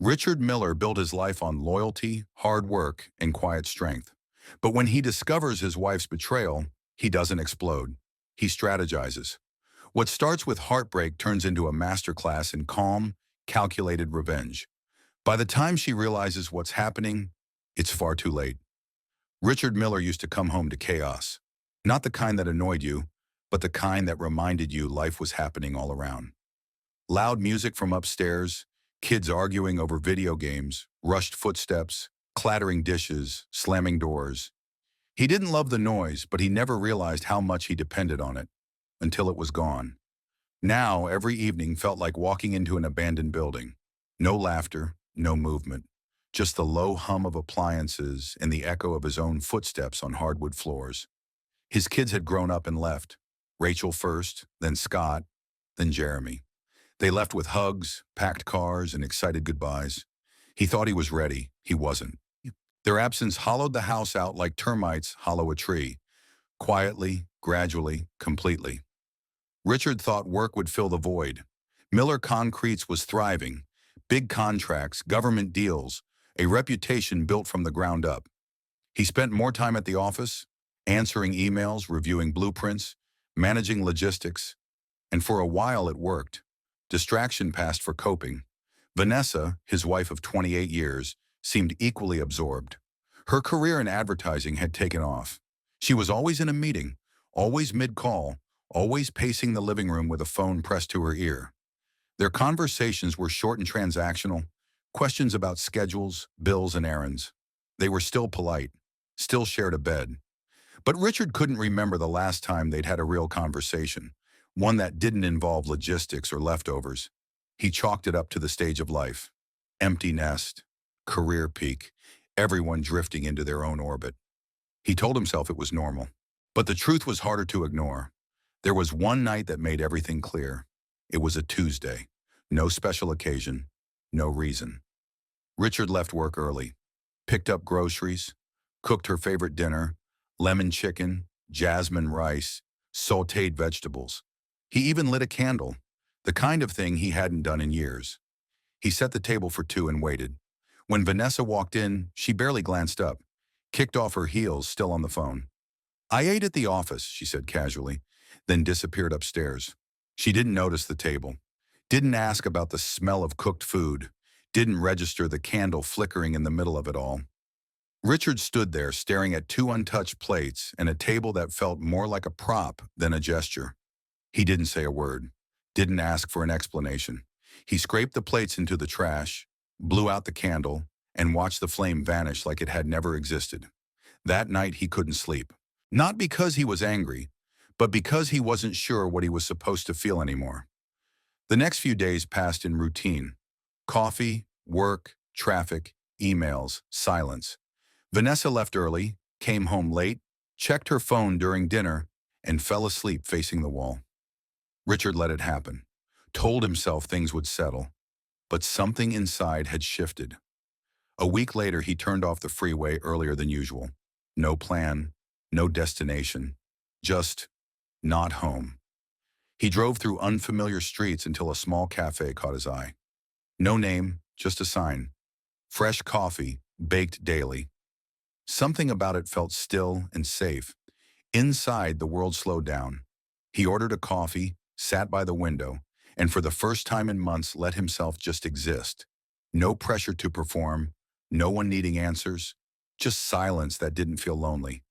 Richard Miller built his life on loyalty, hard work, and quiet strength. But when he discovers his wife's betrayal, he doesn't explode. He strategizes. What starts with heartbreak turns into a masterclass in calm, calculated revenge. By the time she realizes what's happening, it's far too late. Richard Miller used to come home to chaos. Not the kind that annoyed you, but the kind that reminded you life was happening all around. Loud music from upstairs, kids arguing over video games, rushed footsteps, clattering dishes, slamming doors. He didn't love the noise, but he never realized how much he depended on it, until it was gone. Now, every evening felt like walking into an abandoned building. No laughter, no movement. Just the low hum of appliances and the echo of his own footsteps on hardwood floors. His kids had grown up and left. Rachel first, then Scott, then Jeremy. They left with hugs, packed cars, and excited goodbyes. He thought he was ready. He wasn't. Their absence hollowed the house out like termites hollow a tree. Quietly, gradually, completely. Richard thought work would fill the void. Miller Concretes was thriving. Big contracts, government deals, a reputation built from the ground up. He spent more time at the office, answering emails, reviewing blueprints, managing logistics, and for a while it worked. Distraction passed for coping. Vanessa, his wife of 28 years, seemed equally absorbed. Her career in advertising had taken off. She was always in a meeting, always mid-call, always pacing the living room with a phone pressed to her ear. Their conversations were short and transactional, questions about schedules, bills, and errands. They were still polite, still shared a bed. But Richard couldn't remember the last time they'd had a real conversation, one that didn't involve logistics or leftovers. He chalked it up to the stage of life. Empty nest, career peak, everyone drifting into their own orbit. He told himself it was normal. But the truth was harder to ignore. There was one night that made everything clear. It was a Tuesday. No special occasion, no reason. Richard left work early, picked up groceries, cooked her favorite dinner, lemon chicken, jasmine rice, sautéed vegetables. He even lit a candle, the kind of thing he hadn't done in years. He set the table for two and waited. When Vanessa walked in, she barely glanced up, kicked off her heels, still on the phone. "I ate at the office," she said casually, then disappeared upstairs. She didn't notice the table, didn't ask about the smell of cooked food, didn't register the candle flickering in the middle of it all. Richard stood there staring at two untouched plates and a table that felt more like a prop than a gesture. He didn't say a word, didn't ask for an explanation. He scraped the plates into the trash, blew out the candle, and watched the flame vanish like it had never existed. That night he couldn't sleep. Not because he was angry, but because he wasn't sure what he was supposed to feel anymore. The next few days passed in routine. Coffee, work, traffic, emails, silence. Vanessa left early, came home late, checked her phone during dinner, and fell asleep facing the wall. Richard let it happen, told himself things would settle, but something inside had shifted. A week later, he turned off the freeway earlier than usual. No plan, no destination, just not home. He drove through unfamiliar streets until a small cafe caught his eye. No name, just a sign. Fresh coffee, baked daily. Something about it felt still and safe. Inside, the world slowed down. He ordered a coffee, sat by the window, and for the first time in months let himself just exist. No pressure to perform, no one needing answers, just silence that didn't feel lonely.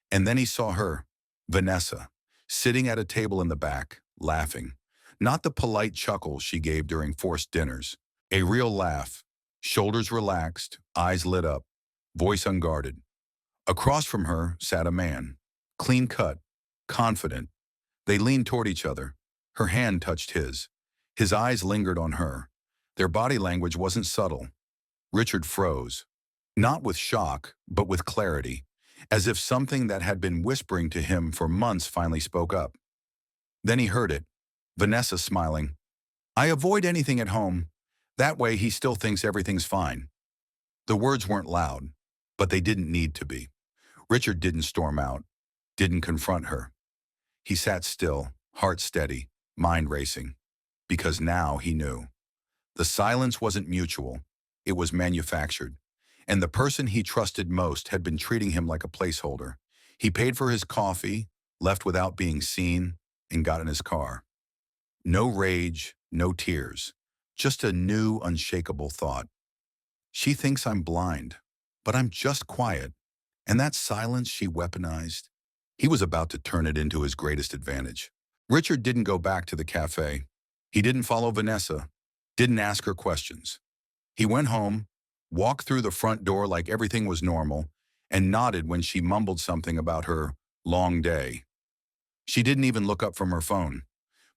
And then he saw her, Vanessa, sitting at a table in the back, laughing. Not the polite chuckle she gave during forced dinners. A real laugh, shoulders relaxed, eyes lit up, voice unguarded. Across from her sat a man, clean-cut, confident. They leaned toward each other. Her hand touched his. His eyes lingered on her. Their body language wasn't subtle. Richard froze, not with shock, but with clarity, as if something that had been whispering to him for months finally spoke up. Then he heard it, Vanessa smiling. "I avoid anything at home. That way he still thinks everything's fine." The words weren't loud, but they didn't need to be. Richard didn't storm out, didn't confront her. He sat still, heart steady, mind racing, because now he knew. The silence wasn't mutual. it was manufactured. And the person he trusted most had been treating him like a placeholder. He paid for his coffee, left without being seen, and got in his car. No rage, no tears, just a new, unshakable thought. She thinks I'm blind, but I'm just quiet. And that silence she weaponized, he was about to turn it into his greatest advantage. Richard didn't go back to the cafe. He didn't follow Vanessa, didn't ask her questions. He went home, walked through the front door like everything was normal, and nodded when she mumbled something about her long day. She didn't even look up from her phone.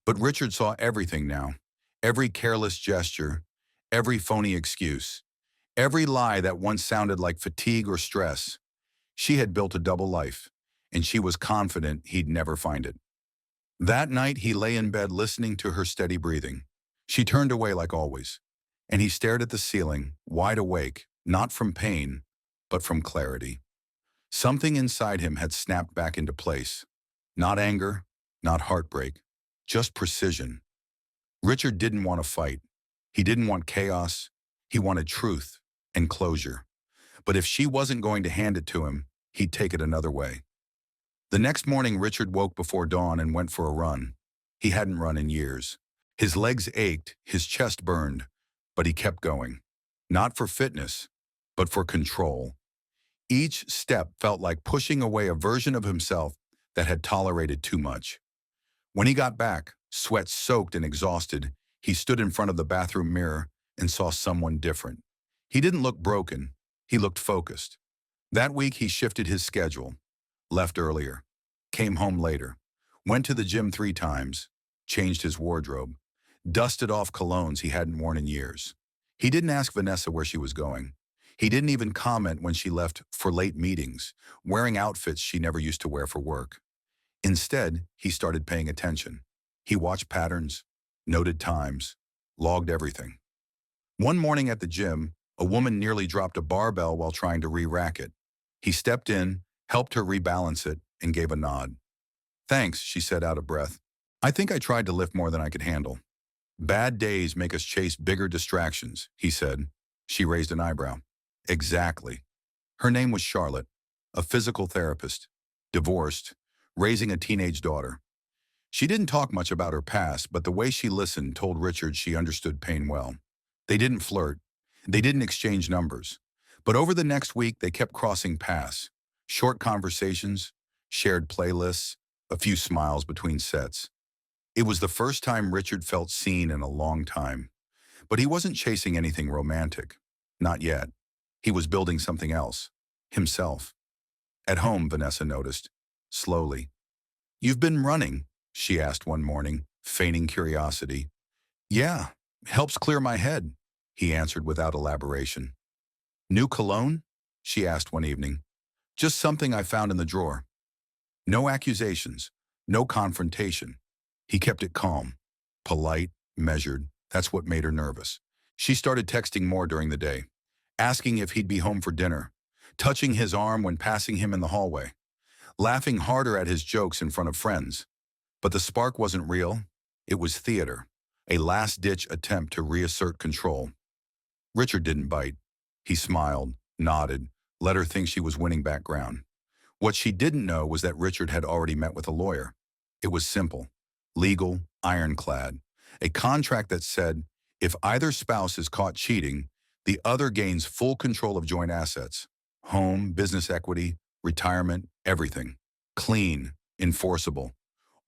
But Richard saw everything now. Every careless gesture, every phony excuse, every lie that once sounded like fatigue or stress. She had built a double life, and she was confident he'd never find it. That night, he lay in bed listening to her steady breathing. She turned away like always, and he stared at the ceiling, wide awake, not from pain, but from clarity. Something inside him had snapped back into place. Not anger, not heartbreak, just precision. Richard didn't want to fight. He didn't want chaos. He wanted truth and closure. But if she wasn't going to hand it to him, he'd take it another way. The next morning, Richard woke before dawn and went for a run. He hadn't run in years. His legs ached, his chest burned, but he kept going. Not for fitness, but for control. Each step felt like pushing away a version of himself that had tolerated too much. When he got back, sweat-soaked and exhausted, he stood in front of the bathroom mirror and saw someone different. He didn't look broken. He looked focused. That week, he shifted his schedule, left earlier, came home later, went to the gym 3 times, changed his wardrobe, dusted off colognes he hadn't worn in years. He didn't ask Vanessa where she was going. He didn't even comment when she left for late meetings, wearing outfits she never used to wear for work. Instead, he started paying attention. He watched patterns, noted times, logged everything. One morning at the gym, a woman nearly dropped a barbell while trying to re-rack it. He stepped in, helped her rebalance it, and gave a nod. "Thanks," she said out of breath. "I think I tried to lift more than I could handle." "Bad days make us chase bigger distractions," he said. She raised an eyebrow. "Exactly." Her name was Charlotte, a physical therapist, divorced, raising a teenage daughter. She didn't talk much about her past, but the way she listened told Richard she understood pain well. They didn't flirt. They didn't exchange numbers. But over the next week, they kept crossing paths. Short conversations, shared playlists, a few smiles between sets. It was the first time Richard felt seen in a long time. But he wasn't chasing anything romantic. Not yet. He was building something else. Himself. At home, Vanessa noticed. Slowly. "You've been running?" she asked one morning, feigning curiosity. "Yeah, helps clear my head," he answered without elaboration. "New cologne?" she asked one evening. "Just something I found in the drawer." No accusations, no confrontation. He kept it calm, polite, measured. That's what made her nervous. She started texting more during the day, asking if he'd be home for dinner, touching his arm when passing him in the hallway, laughing harder at his jokes in front of friends. But the spark wasn't real. It was theater, a last-ditch attempt to reassert control. Richard didn't bite. He smiled, nodded, let her think she was winning back ground. What she didn't know was that Richard had already met with a lawyer. It was simple, legal, ironclad, a contract that said, if either spouse is caught cheating, the other gains full control of joint assets, home, business equity, retirement, everything. Clean, enforceable.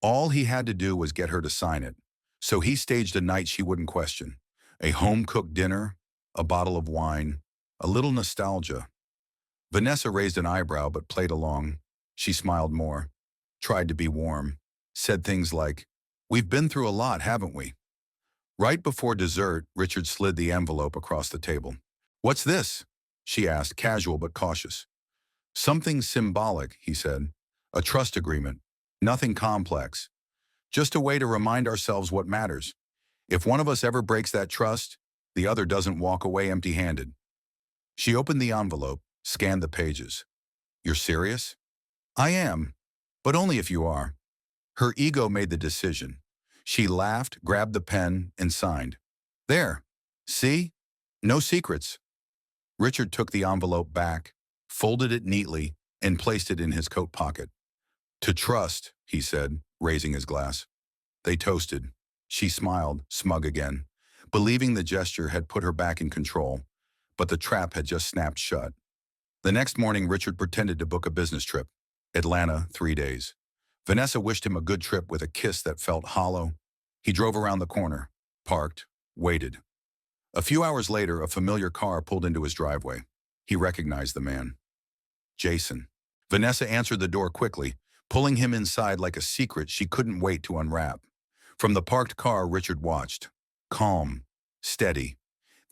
All he had to do was get her to sign it. So he staged a night she wouldn't question. A home-cooked dinner, a bottle of wine, a little nostalgia. Vanessa raised an eyebrow but played along. She smiled more, tried to be warm, said things like, "We've been through a lot, haven't we?" Right before dessert, Richard slid the envelope across the table. "What's this?" she asked, casual but cautious. "Something symbolic," he said. "A trust agreement. Nothing complex. Just a way to remind ourselves what matters. If one of us ever breaks that trust, the other doesn't walk away empty-handed." She opened the envelope, scanned the pages. "You're serious?" "I am, but only if you are." Her ego made the decision. She laughed, grabbed the pen, and signed. "There. See? No secrets. Richard took the envelope back, folded it neatly, and placed it in his coat pocket. "To trust," he said, raising his glass. They toasted. She smiled, smug again, believing the gesture had put her back in control, but the trap had just snapped shut. The next morning, Richard pretended to book a business trip. Atlanta, 3 days. Vanessa wished him a good trip with a kiss that felt hollow. He drove around the corner, parked, waited. A few hours later, a familiar car pulled into his driveway. He recognized the man. Jason. Vanessa answered the door quickly, pulling him inside like a secret she couldn't wait to unwrap. From the parked car, Richard watched. Calm, steady.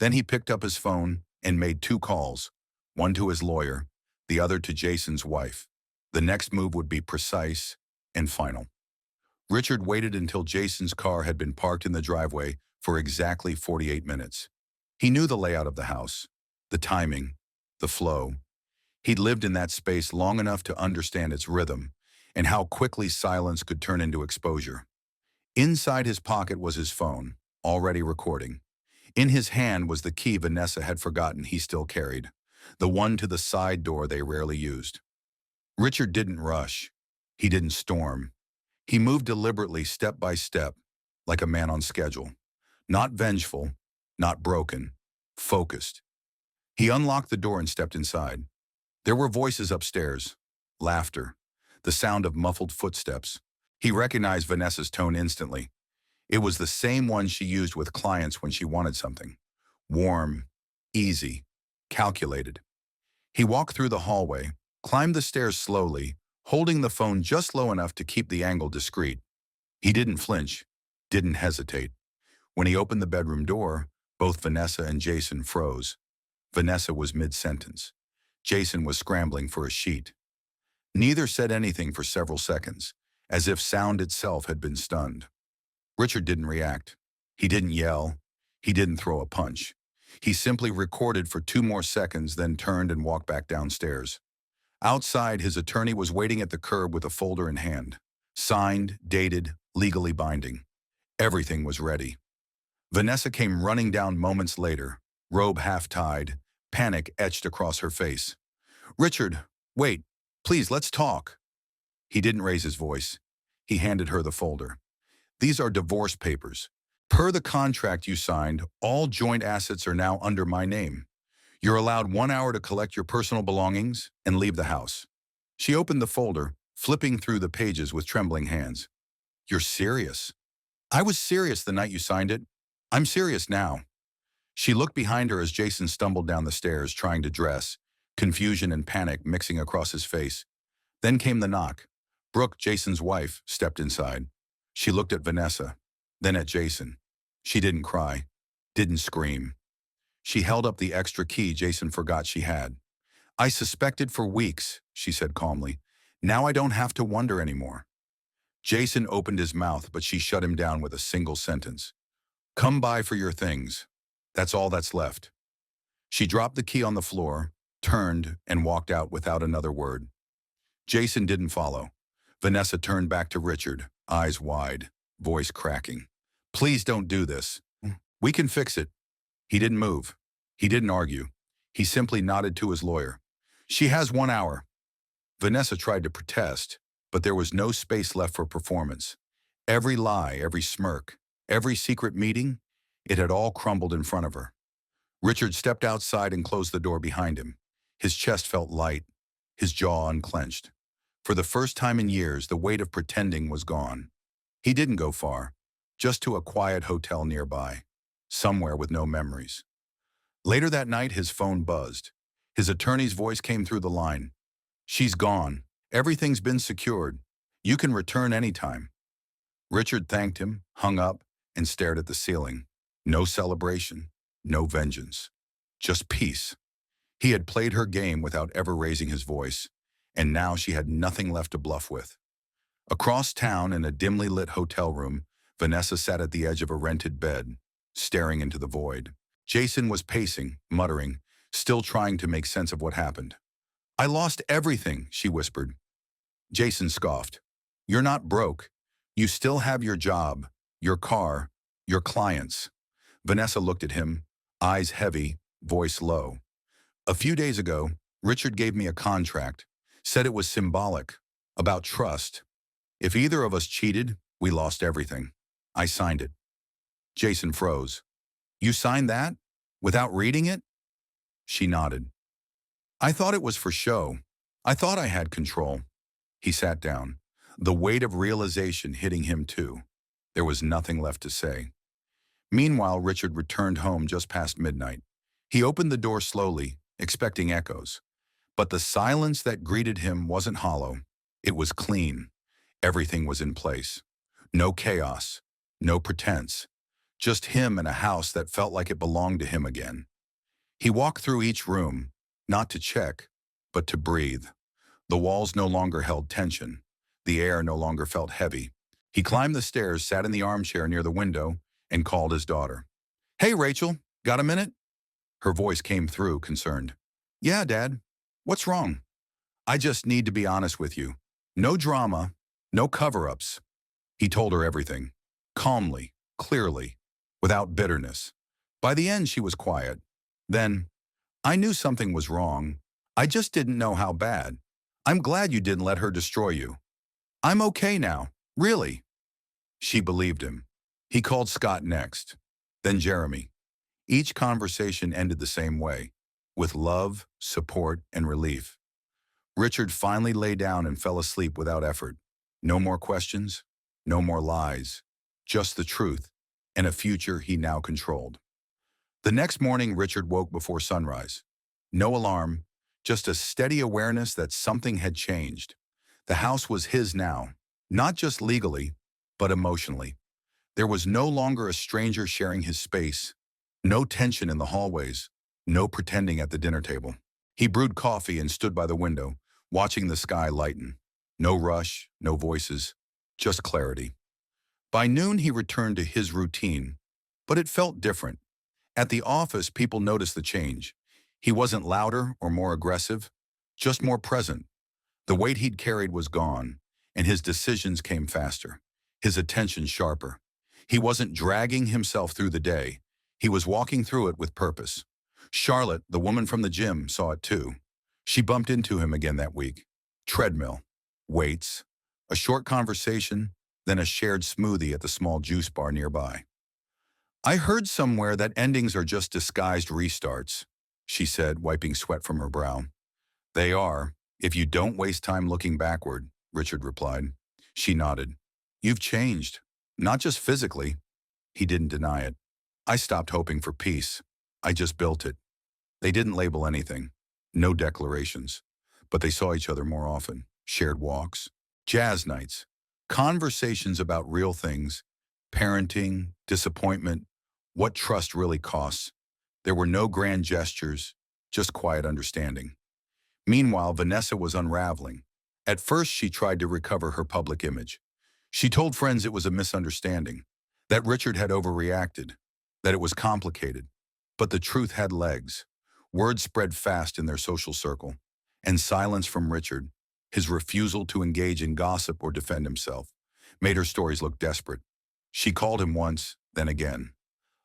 Then he picked up his phone and made 2 calls, one to his lawyer, the other to Jason's wife. The next move would be precise and final. Richard waited until Jason's car had been parked in the driveway for exactly 48 minutes. He knew the layout of the house, the timing, the flow. He'd lived in that space long enough to understand its rhythm and how quickly silence could turn into exposure. Inside his pocket was his phone, already recording. In his hand was the key Vanessa had forgotten he still carried, the one to the side door they rarely used. Richard didn't rush. He didn't storm. He moved deliberately, step by step, like a man on schedule. Not vengeful, not broken, focused. He unlocked the door and stepped inside. There were voices upstairs, laughter, the sound of muffled footsteps. He recognized Vanessa's tone instantly. It was the same one she used with clients when she wanted something. Warm, easy, calculated. He walked through the hallway, climbed the stairs slowly, holding the phone just low enough to keep the angle discreet. He didn't flinch, didn't hesitate. When he opened the bedroom door, both Vanessa and Jason froze. Vanessa was mid-sentence. Jason was scrambling for a sheet. Neither said anything for several seconds, as if sound itself had been stunned. Richard didn't react. He didn't yell. He didn't throw a punch. He simply recorded for 2 more seconds, then turned and walked back downstairs. Outside, his attorney was waiting at the curb with a folder in hand. Signed, dated, legally binding. Everything was ready. Vanessa came running down moments later, robe half-tied, panic etched across her face. "Richard, wait, please, let's talk." He didn't raise his voice. He handed her the folder. "These are divorce papers. Per the contract you signed, all joint assets are now under my name. You're allowed 1 hour to collect your personal belongings and leave the house." She opened the folder, flipping through the pages with trembling hands. "You're serious?" "I was serious the night you signed it. I'm serious now." She looked behind her as Jason stumbled down the stairs, trying to dress, confusion and panic mixing across his face. Then came the knock. Brooke, Jason's wife, stepped inside. She looked at Vanessa, then at Jason. She didn't cry, didn't scream. She held up the extra key Jason forgot she had. "I suspected for weeks," she said calmly. "Now I don't have to wonder anymore." Jason opened his mouth, but she shut him down with a single sentence. "Come by for your things. That's all that's left." She dropped the key on the floor, turned, and walked out without another word. Jason didn't follow. Vanessa turned back to Richard, eyes wide, voice cracking. "Please don't do this. We can fix it." He didn't move. He didn't argue. He simply nodded to his lawyer. "She has 1 hour. Vanessa tried to protest, but there was no space left for performance. Every lie, every smirk, every secret meeting, it had all crumbled in front of her. Richard stepped outside and closed the door behind him. His chest felt light, his jaw unclenched. For the first time in years, the weight of pretending was gone. He didn't go far, just to a quiet hotel nearby, somewhere with no memories. Later that night, his phone buzzed. His attorney's voice came through the line. "She's gone. Everything's been secured. You can return anytime." Richard thanked him, hung up, and stared at the ceiling. No celebration, no vengeance, just peace. He had played her game without ever raising his voice, and now she had nothing left to bluff with. Across town, in a dimly lit hotel room, Vanessa sat at the edge of a rented bed, staring into the void. Jason was pacing, muttering, still trying to make sense of what happened. "I lost everything," she whispered. Jason scoffed. "You're not broke. You still have your job, your car, your clients." Vanessa looked at him, eyes heavy, voice low. A few days ago, Richard gave me a contract, said it was symbolic, about trust. If either of us cheated, we lost everything. I signed it. Jason froze. You signed that? Without reading it? She nodded. I thought it was for show. I thought I had control. He sat down, the weight of realization hitting him too. There was nothing left to say. Meanwhile, Richard returned home just past midnight. He opened the door slowly, expecting echoes. But the silence that greeted him wasn't hollow. It was clean. Everything was in place. No chaos, no pretense. Just him in a house that felt like it belonged to him again. He walked through each room, not to check, but to breathe. The walls no longer held tension. The air no longer felt heavy. He climbed the stairs, sat in the armchair near the window, and called his daughter. Hey, Rachel, got a minute? Her voice came through, concerned. Yeah, Dad. What's wrong? I just need to be honest with you. No drama, no cover-ups. He told her everything, calmly, clearly, without bitterness. By the end, she was quiet. Then, I knew something was wrong. I just didn't know how bad. I'm glad you didn't let her destroy you. I'm okay now, really. She believed him. He called Scott next, then Jeremy. Each conversation ended the same way, with love, support, and relief. Richard finally lay down and fell asleep without effort. No more questions, no more lies, just the truth, and a future he now controlled. The next morning, Richard woke before sunrise. No alarm, just a steady awareness that something had changed. The house was his now, not just legally, but emotionally. There was no longer a stranger sharing his space, no tension in the hallways, no pretending at the dinner table. He brewed coffee and stood by the window, watching the sky lighten. No rush, no voices, just clarity. By noon, he returned to his routine, but it felt different. At the office, people noticed the change. He wasn't louder or more aggressive, just more present. The weight he'd carried was gone, and his decisions came faster, his attention sharper. He wasn't dragging himself through the day. He was walking through it with purpose. Charlotte, the woman from the gym, saw it too. She bumped into him again that week. Treadmill, weights, a short conversation, then a shared smoothie at the small juice bar nearby. I heard somewhere that endings are just disguised restarts, she said, wiping sweat from her brow. They are, if you don't waste time looking backward, Richard replied. She nodded. You've changed, not just physically. He didn't deny it. I stopped hoping for peace. I just built it. They didn't label anything. No declarations. But they saw each other more often. Shared walks, jazz nights, conversations about real things, parenting, disappointment, what trust really costs. There were no grand gestures, just quiet understanding. Meanwhile, Vanessa was unraveling. At first, she tried to recover her public image. She told friends it was a misunderstanding, that Richard had overreacted, that it was complicated. But the truth had legs. Word spread fast in their social circle, and silence from Richard, his refusal to engage in gossip or defend himself, made her stories look desperate. She called him once, then again.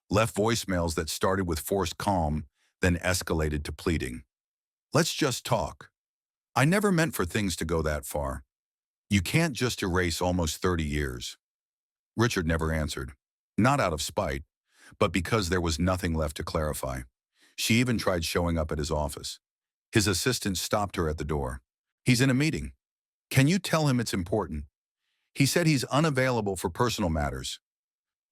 Left voicemails that started with forced calm, then escalated to pleading. Let's just talk. I never meant for things to go that far. You can't just erase almost 30 years. Richard never answered, not out of spite, but because there was nothing left to clarify. She even tried showing up at his office. His assistant stopped her at the door. He's in a meeting. Can you tell him it's important? He said he's unavailable for personal matters.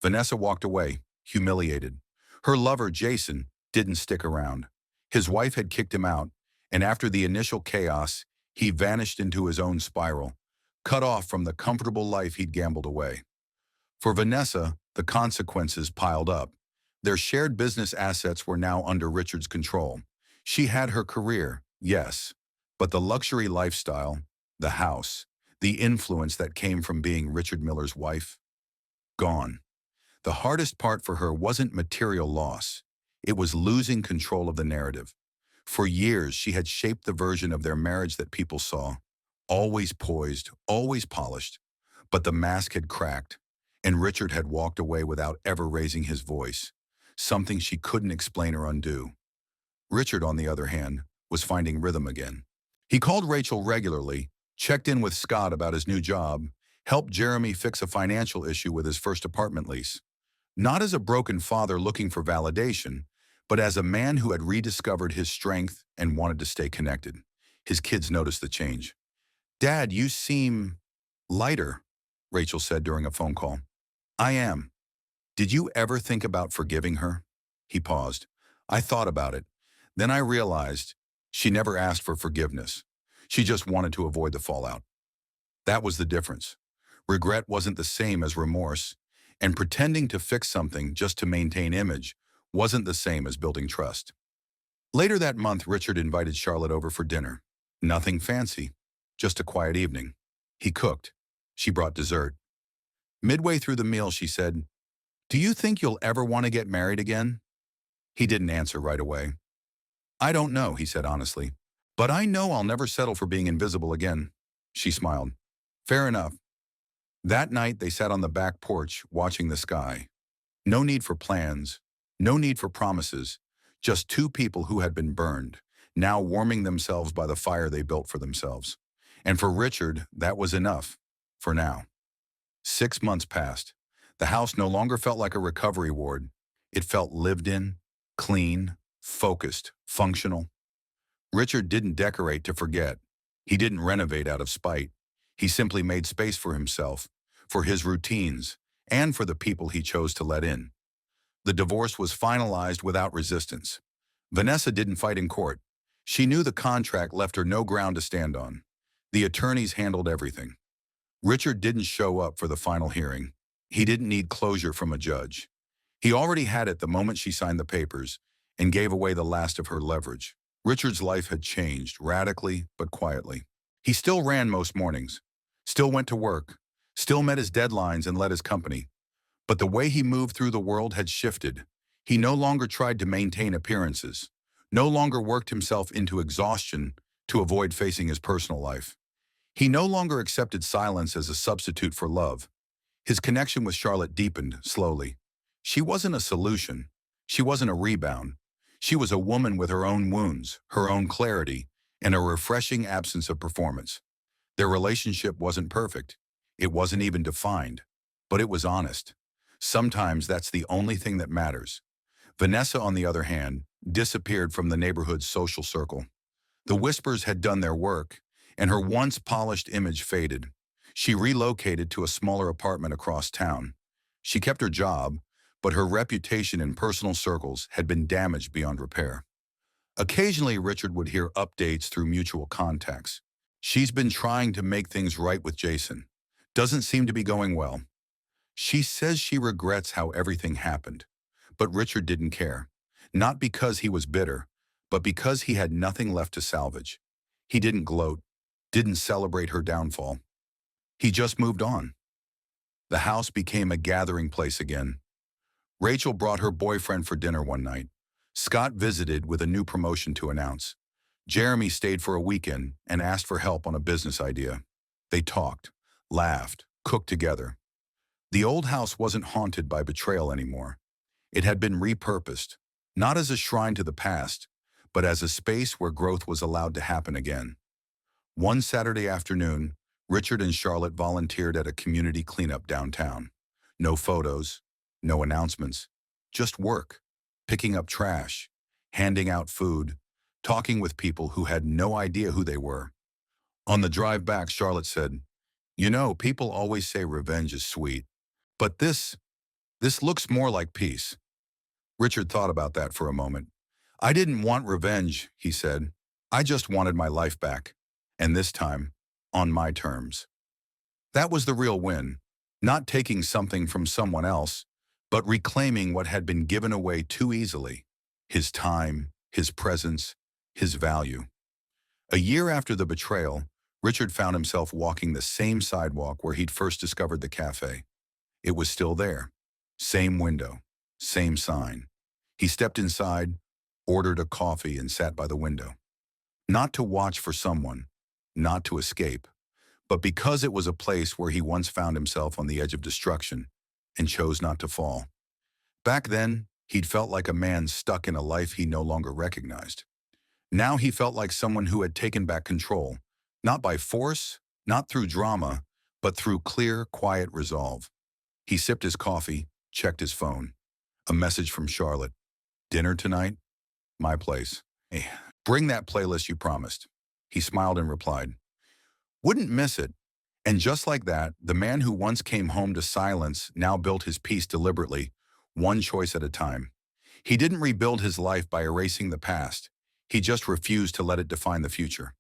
Vanessa walked away, humiliated. Her lover, Jason, didn't stick around. His wife had kicked him out, and after the initial chaos, he vanished into his own spiral, cut off from the comfortable life he'd gambled away. For Vanessa, the consequences piled up. Their shared business assets were now under Richard's control. She had her career, yes, but the luxury lifestyle, the house, the influence that came from being Richard Miller's wife, gone. The hardest part for her wasn't material loss. It was losing control of the narrative. For years, she had shaped the version of their marriage that people saw, always poised, always polished. But the mask had cracked, and Richard had walked away without ever raising his voice, something she couldn't explain or undo. Richard, on the other hand, was finding rhythm again. He called Rachel regularly, checked in with Scott about his new job, helped Jeremy fix a financial issue with his first apartment lease. Not as a broken father looking for validation, but as a man who had rediscovered his strength and wanted to stay connected. His kids noticed the change. "Dad, you seem lighter," Rachel said during a phone call. "I am. Did you ever think about forgiving her?" He paused. "I thought about it. Then I realized she never asked for forgiveness. She just wanted to avoid the fallout." That was the difference. Regret wasn't the same as remorse, and pretending to fix something just to maintain image wasn't the same as building trust. Later that month, Richard invited Charlotte over for dinner. Nothing fancy, just a quiet evening. He cooked. She brought dessert. Midway through the meal, she said, "Do you think you'll ever want to get married again?" He didn't answer right away. "I don't know," he said honestly. "But I know I'll never settle for being invisible again." She smiled. "Fair enough." That night, they sat on the back porch, watching the sky. No need for plans, no need for promises, just two people who had been burned, now warming themselves by the fire they built for themselves. And for Richard, that was enough, for now. 6 months passed. The house no longer felt like a recovery ward. It felt lived in, clean, focused, functional. Richard didn't decorate to forget. He didn't renovate out of spite. He simply made space for himself, for his routines, and for the people he chose to let in. The divorce was finalized without resistance. Vanessa didn't fight in court. She knew the contract left her no ground to stand on. The attorneys handled everything. Richard didn't show up for the final hearing. He didn't need closure from a judge. He already had it the moment she signed the papers and gave away the last of her leverage. Richard's life had changed, radically but quietly. He still ran most mornings, still went to work, still met his deadlines and led his company. But the way he moved through the world had shifted. He no longer tried to maintain appearances, no longer worked himself into exhaustion to avoid facing his personal life. He no longer accepted silence as a substitute for love. His connection with Charlotte deepened slowly. She wasn't a solution. She wasn't a rebound. She was a woman with her own wounds, her own clarity, and a refreshing absence of performance. Their relationship wasn't perfect. It wasn't even defined, but it was honest. Sometimes that's the only thing that matters. Vanessa, on the other hand, disappeared from the neighborhood's social circle. The whispers had done their work, and her once polished image faded. She relocated to a smaller apartment across town. She kept her job, but her reputation in personal circles had been damaged beyond repair. Occasionally, Richard would hear updates through mutual contacts. "She's been trying to make things right with Jason. Doesn't seem to be going well. She says she regrets how everything happened." But Richard didn't care. Not because he was bitter, but because he had nothing left to salvage. He didn't gloat, didn't celebrate her downfall. He just moved on. The house became a gathering place again. Rachel brought her boyfriend for dinner one night. Scott visited with a new promotion to announce. Jeremy stayed for a weekend and asked for help on a business idea. They talked, laughed, cooked together. The old house wasn't haunted by betrayal anymore. It had been repurposed, not as a shrine to the past, but as a space where growth was allowed to happen again. One Saturday afternoon, Richard and Charlotte volunteered at a community cleanup downtown. No photos, no announcements, just work, picking up trash, handing out food, talking with people who had no idea who they were. On the drive back, Charlotte said, "You know, people always say revenge is sweet, but this looks more like peace." Richard thought about that for a moment. "I didn't want revenge," he said. "I just wanted my life back. And this time, on my terms." That was the real win. Not taking something from someone else, but reclaiming what had been given away too easily. His time, his presence, his value. A year after the betrayal, Richard found himself walking the same sidewalk where he'd first discovered the cafe. It was still there. Same window, same sign. He stepped inside, ordered a coffee, and sat by the window. Not to watch for someone, not to escape, but because it was a place where he once found himself on the edge of destruction and chose not to fall. Back then, He'd felt like a man stuck in a life he no longer recognized. Now he felt like someone who had taken back control, not by force, not through drama, but through clear, quiet resolve. He sipped his coffee, checked his phone. A message from Charlotte. Dinner tonight? My place. Hey, bring that playlist you promised. He smiled and replied, wouldn't miss it. And just like that, the man who once came home to silence now built his peace deliberately, one choice at a time. He didn't rebuild his life by erasing the past. He just refused to let it define the future.